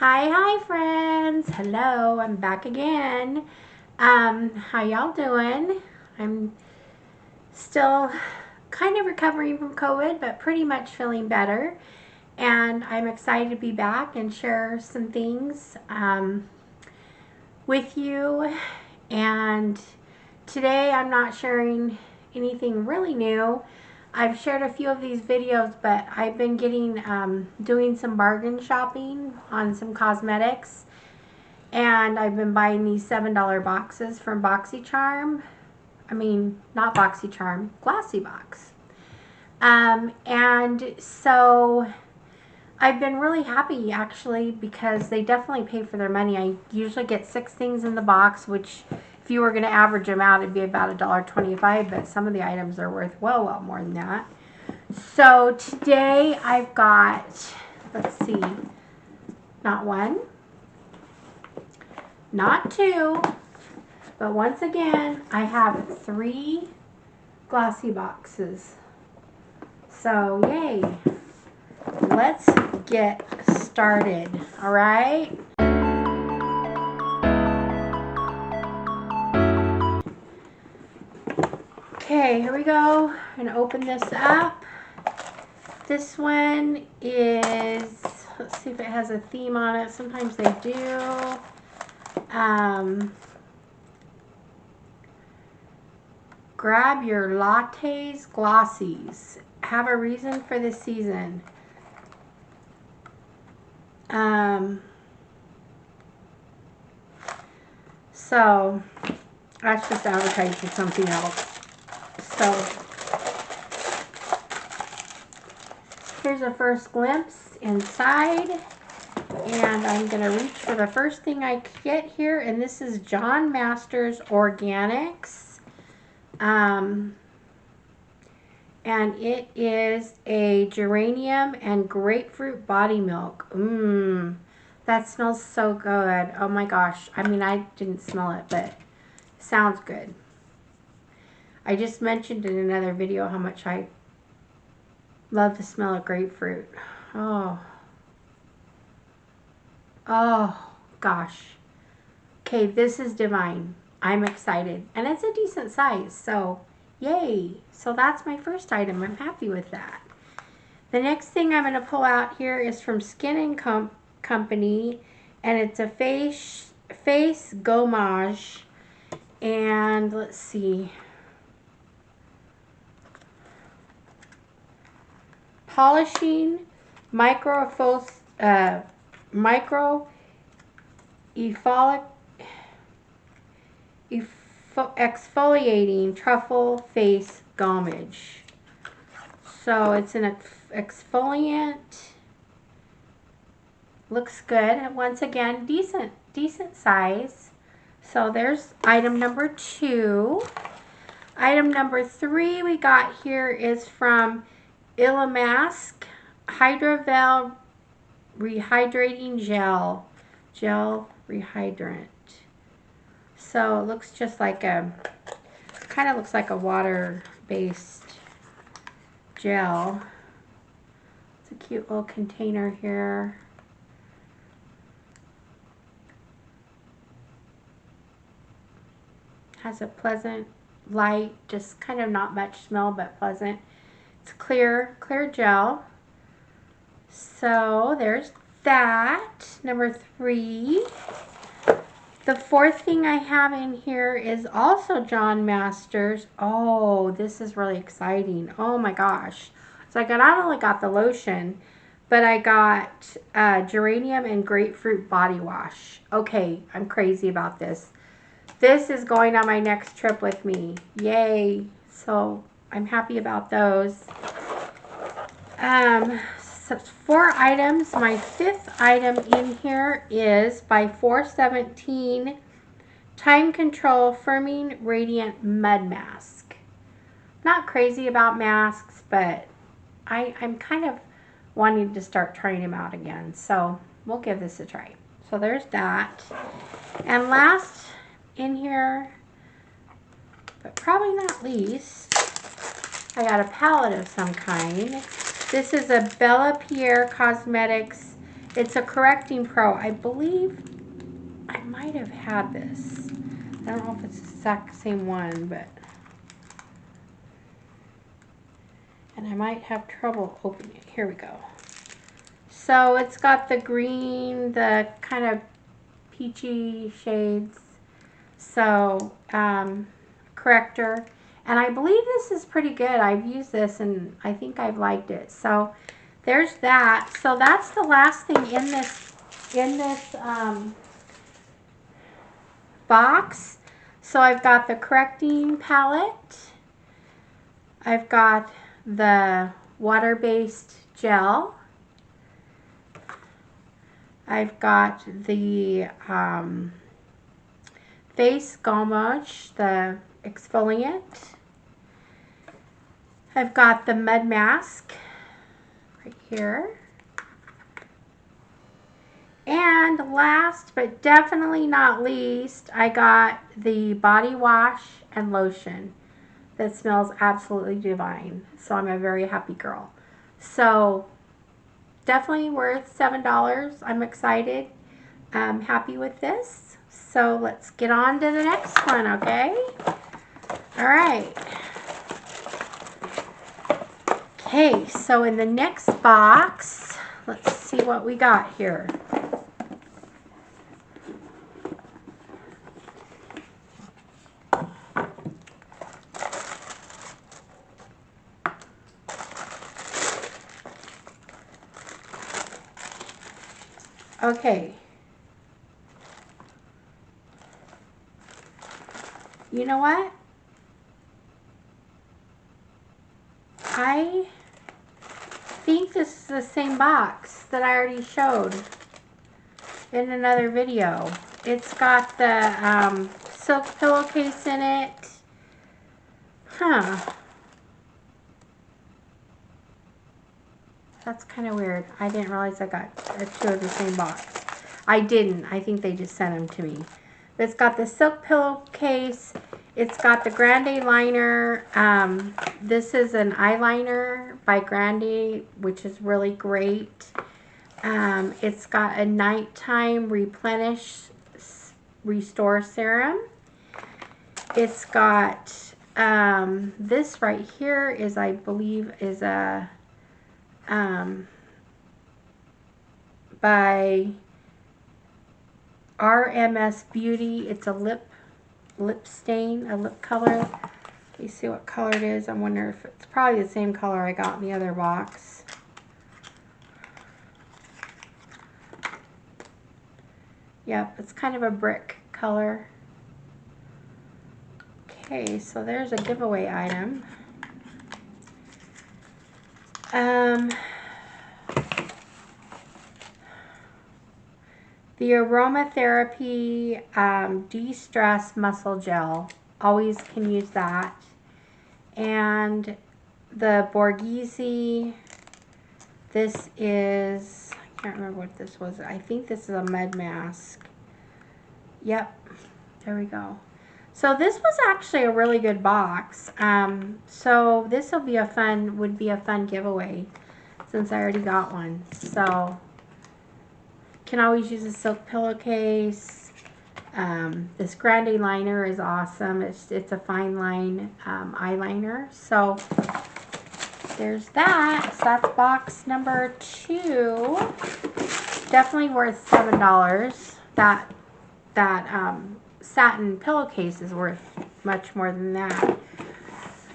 Hi friends. Hello, I'm back again. How y'all doing? I'm still kind of recovering from COVID, but pretty much feeling better. And I'm excited to be back and share some things with you. And today I'm not sharing anything really new. I've shared a few of these videos, but I've been doing some bargain shopping on some cosmetics, and I've been buying these $7 boxes from boxycharm. I mean, not boxycharm, Glossybox. And so I've been really happy actually because they definitely pay for their money. I usually get 6 things in the box, which if you were going to average them out, it'd be about $1.25, but some of the items are worth well more than that. So today I've got, let's see, not 1, not 2, but once again, I have 3 glossy boxes. So yay. Let's get started, all right? Okay, here we go. I'm gonna open this up. This one is, let's see if it has a theme on it. Sometimes they do. Grab your lattes, Glossies. Have a reason for this season. So that's just advertising something else. So here's a first glimpse inside, and I'm gonna reach for the first thing I get here, and this is John Masters Organics, and it is a geranium and grapefruit body milk. That smells so good. Oh my gosh. I mean, I didn't smell it, but it sounds good. I just mentioned in another video how much I love the smell of grapefruit. Oh gosh. Okay, this is divine. I'm excited. And it's a decent size, so yay. So that's my first item. I'm happy with that. The next thing I'm going to pull out here is from Skin & Company, and it's a face gommage. And let's see. Polishing exfoliating truffle face gommage. So it's an exfoliant. Looks good. Once again, decent size. So there's item number 2. Item number 3 we got here is from ALLURE Hydrovel Rehydrating Gel Rehydrant. So it looks just like kind of looks like a water-based gel. It's a cute little container here. Has a pleasant, light, just kind of not much smell, but pleasant. It's clear gel. So there's that. Number 3. The 4th thing I have in here is also John Masters. Oh, this is really exciting. Oh my gosh. So I not only got the lotion, but I got geranium and grapefruit body wash. Okay, I'm crazy about this. This is going on my next trip with me. Yay. So I'm happy about those. So 4 items. My 5th item in here is by 417 Time Control Firming Radiant Mud Mask. Not crazy about masks, but I'm kind of wanting to start trying them out again. So we'll give this a try. So there's that. And last in here, but probably not least, I got a palette of some kind. This is a Bella Pierre Cosmetics It's a Correcting Pro. I believe I might have had this. I don't know if it's the exact same one, but... And I might have trouble opening it. Here we go. So it's got the green, the kind of peachy shades. So, corrector. And I believe this is pretty good. I've used this and I think I've liked it. So there's that. So that's the last thing in this box. So I've got the correcting palette. I've got the water-based gel. I've got the face gommage, the exfoliant. I've got the mud mask right here. And last but definitely not least, I got the body wash and lotion that smells absolutely divine. So I'm a very happy girl. So definitely worth $7. I'm excited. I'm happy with this. So let's get on to the next one, okay? All right. Okay, so in the next box, let's see what we got here. Okay. You know what? I think this is the same box that I already showed in another video. It's got the silk pillowcase in it. Huh. That's kind of weird. I didn't realize I got two of the same box. I didn't. I think they just sent them to me. But it's got the silk pillowcase. It's got the Grande liner. This is an eyeliner by Grande, which is really great. It's got a nighttime replenish restore serum. It's got this right here is, I believe, is a by RMS Beauty. It's a lip stain, a lip color. Let me see what color it is. I wonder if it's probably the same color I got in the other box. Yep, it's kind of a brick color. Okay, so there's a giveaway item. The aromatherapy de-stress muscle gel. Always can use that. And the Borghese. This is, I can't remember what this was. I think this is a mud mask. Yep, there we go. So this was actually a really good box. So this would be a fun giveaway since I already got one. So can always use a silk pillowcase. This Grande liner is awesome. It's a fine line eyeliner. So there's that. So that's box number 2. Definitely worth $7. That satin pillowcase is worth much more than that.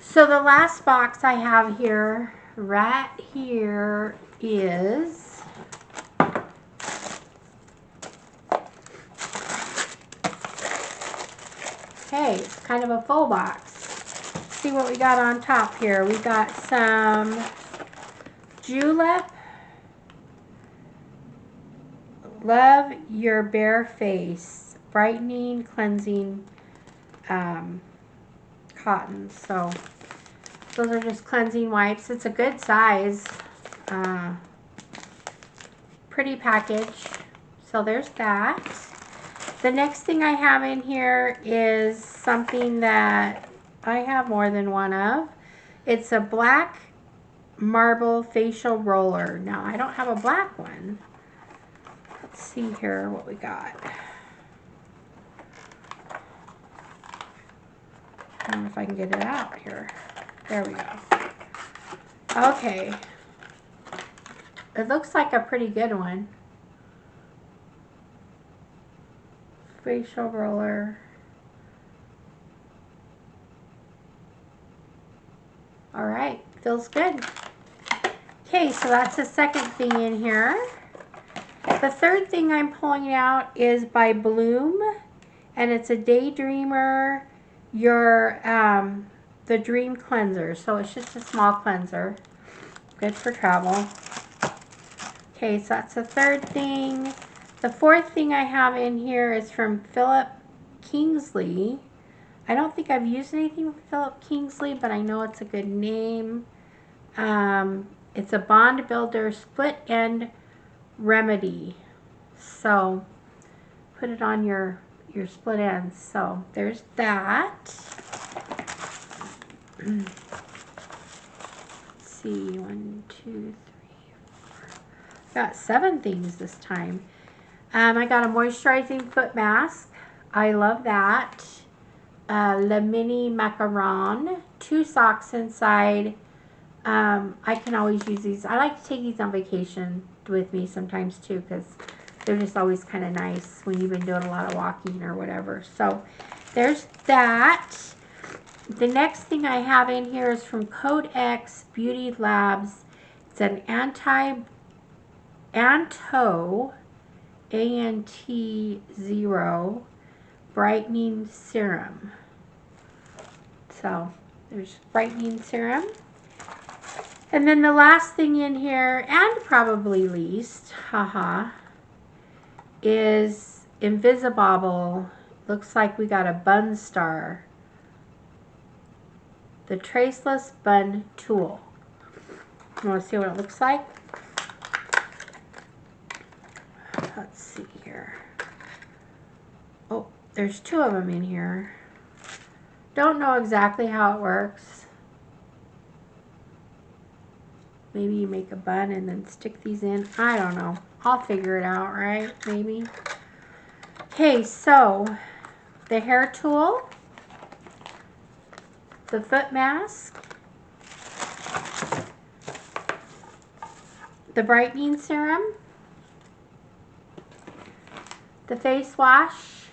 So the last box I have here, right here, is okay, it's kind of a full box. Let's see what we got on top here. We got some Julep Love Your Bare Face Brightening Cleansing cotton. So those are just cleansing wipes. It's a good size. Pretty package. So there's that. The next thing I have in here is something that I have more than one of. It's a black marble facial roller. Now I don't have a black one. see here what we got. I don't know if I can get it out here. There we go. Okay. It looks like a pretty good one. Facial roller. All right, feels good. Okay, so that's the second thing in here. The third thing I'm pulling out is by Bloom, and it's a Daydreamer, the Dream Cleanser. So it's just a small cleanser, good for travel. Okay, so that's the third thing. The fourth thing I have in here is from Philip Kingsley. I don't think I've used anything with Philip Kingsley, but I know it's a good name. It's a Bond Builder Split End Remedy. So put it on your split ends. So there's that. Let's see, 1, 2, 3, 4. Got 7 things this time. I got a moisturizing foot mask. I love that. Le Mini Macaron. 2 socks inside. I can always use these. I like to take these on vacation with me sometimes too, because they're just always kind of nice when you've been doing a lot of walking or whatever. So there's that. The next thing I have in here is from Code X Beauty Labs. It's an Anto ANT0 brightening serum. So there's brightening serum. And then the last thing in here, and probably least, haha, is Invisibobble. Looks like we got a bun star. The Traceless Bun Tool. You want to see what it looks like? Let's see here. Oh, there's 2 of them in here. Don't know exactly how it works. Maybe you make a bun and then stick these in. I don't know. I'll figure it out, right? Maybe. Okay, so the hair tool, the foot mask, the brightening serum, the face wash,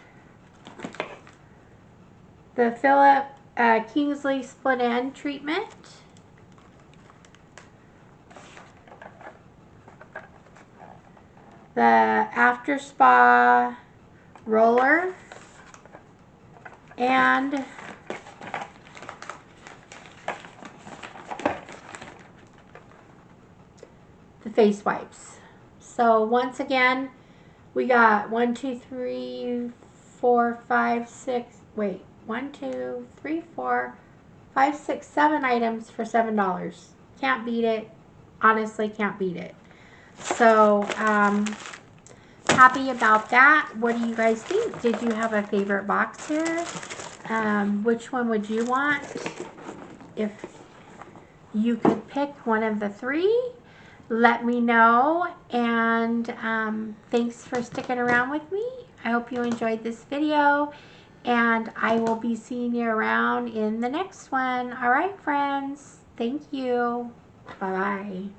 the Philip Kingsley Split End treatment, the After Spa roller, and the face wipes. So once again, we got 1, 2, 3, 4, 5, 6, wait, 1, 2, 3, 4, 5, 6, 7 items for $7. Can't beat it. Honestly, can't beat it. So, happy about that. What do you guys think? Did you have a favorite box here? Which one would you want? If you could pick one of the 3, let me know. And thanks for sticking around with me. I hope you enjoyed this video. And I will be seeing you around in the next one. All right, friends. Thank you. Bye-bye.